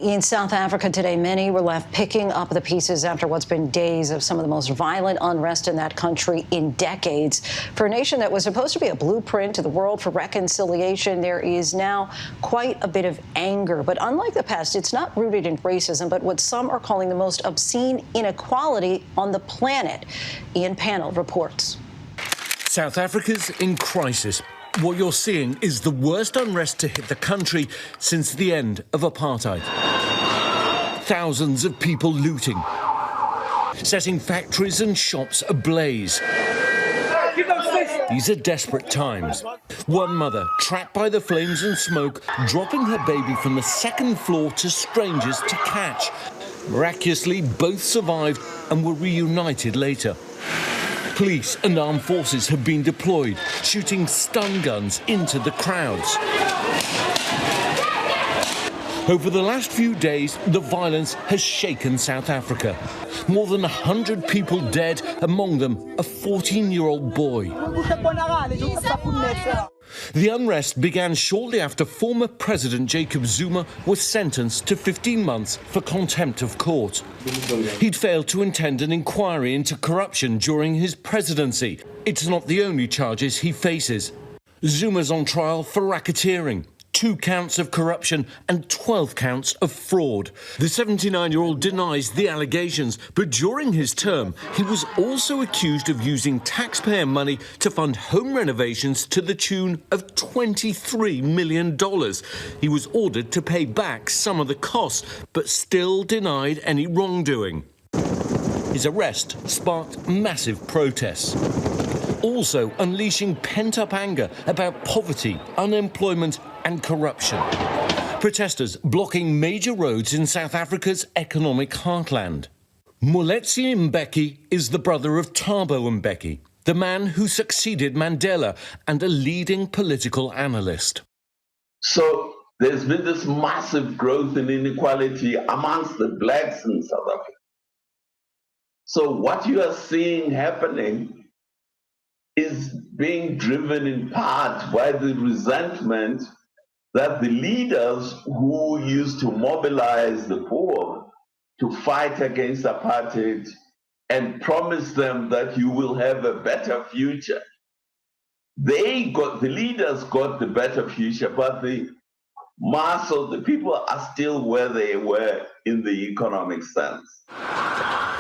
In South Africa today, many were left picking up the pieces after what's been days of some of the most violent unrest in that country in decades. For a nation that was supposed to be a blueprint to the world for reconciliation, there is now quite a bit of anger. But unlike the past, it's not rooted in racism, but what some are calling the most obscene inequality on the planet. Ian Pannell reports. South Africa's in crisis. What you're seeing is the worst unrest to hit the country since the end of apartheid. Thousands of people looting, setting factories and shops ablaze. These are desperate times. One mother, trapped by the flames and smoke, dropping her baby from the second floor to strangers to catch. Miraculously, both survived and were reunited later. Police and armed forces have been deployed, shooting stun guns into the crowds. Over the last few days, the violence has shaken South Africa. More than 100 people dead, among them a 14-year-old boy. The unrest began shortly after former President Jacob Zuma was sentenced to 15 months for contempt of court. He'd failed to attend an inquiry into corruption during his presidency. It's not the only charges he faces. Zuma's on trial for racketeering, 2 counts of corruption and 12 counts of fraud. The 79-year-old denies the allegations, but during his term, he was also accused of using taxpayer money to fund home renovations to the tune of $23 million. He was ordered to pay back some of the costs, but still denied any wrongdoing. His arrest sparked massive protests, also unleashing pent-up anger about poverty, unemployment and corruption. Protesters blocking major roads in South Africa's economic heartland. Moletsi Mbeki is the brother of Thabo Mbeki, the man who succeeded Mandela and a leading political analyst. So there's been this massive growth in inequality amongst the blacks in South Africa. So what you are seeing happening is being driven in part by the resentment that the leaders who used to mobilize the poor to fight against apartheid and promise them that you will have a better future. The leaders got the better future, but the mass of the people are still where they were in the economic sense.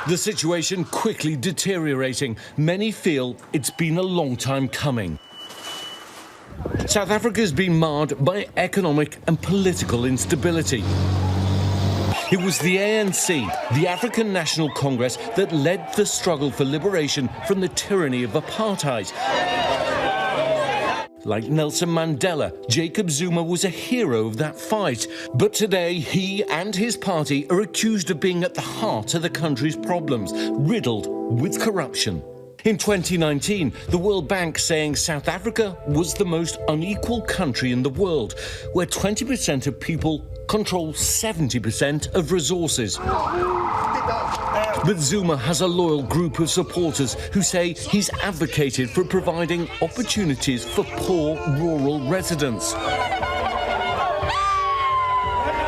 The situation quickly deteriorating. Many feel it's been a long time coming. South Africa has been marred by economic and political instability. It was the ANC, the African National Congress, that led the struggle for liberation from the tyranny of apartheid. Like Nelson Mandela, Jacob Zuma was a hero of that fight. But today, he and his party are accused of being at the heart of the country's problems, riddled with corruption. In 2019, the World Bank saying South Africa was the most unequal country in the world, where 20% of people control 70% of resources. But Zuma has a loyal group of supporters who say he's advocated for providing opportunities for poor rural residents.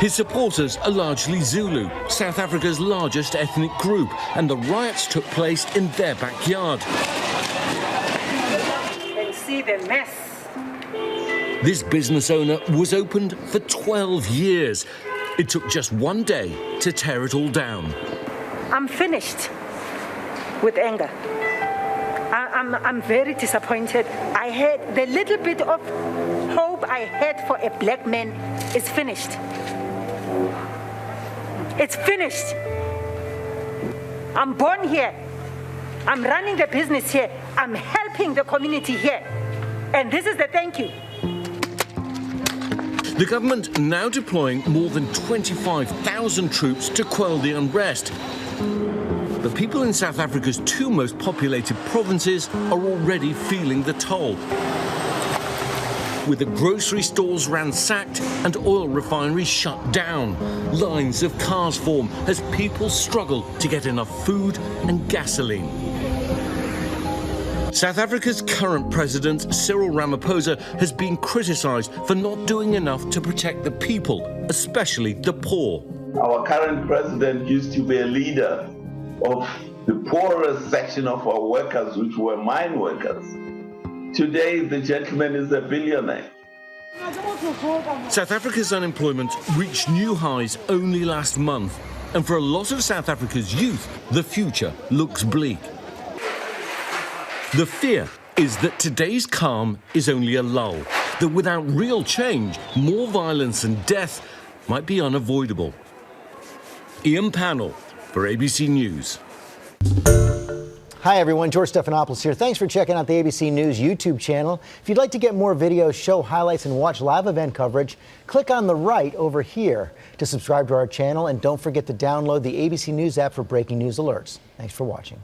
His supporters are largely Zulu, South Africa's largest ethnic group, and the riots took place in their backyard. And see the mess. This business owner was opened for 12 years. It took just one day to tear it all down. I'm finished with anger. I'm very disappointed. I had the little bit of hope I had for a black man is finished. It's finished. I'm born here. I'm running the business here. I'm helping the community here. And this is the thank you. The government now deploying more than 25,000 troops to quell the unrest. The people in South Africa's 2 most populated provinces are already feeling the toll. With the grocery stores ransacked and oil refineries shut down, lines of cars form as people struggle to get enough food and gasoline. South Africa's current president, Cyril Ramaphosa, has been criticised for not doing enough to protect the people, especially the poor. Our current president used to be a leader of the poorest section of our workers, which were mine workers. Today, the gentleman is a billionaire. South Africa's unemployment reached new highs only last month. And for a lot of South Africa's youth, the future looks bleak. The fear is that today's calm is only a lull, that without real change, more violence and death might be unavoidable. Ian Pannell for ABC News. Hi everyone, George Stephanopoulos here. Thanks for checking out the ABC News YouTube channel. If you'd like to get more videos, show highlights, and watch live event coverage, click on the right over here to subscribe to our channel, and don't forget to download the ABC News app for breaking news alerts. Thanks for watching.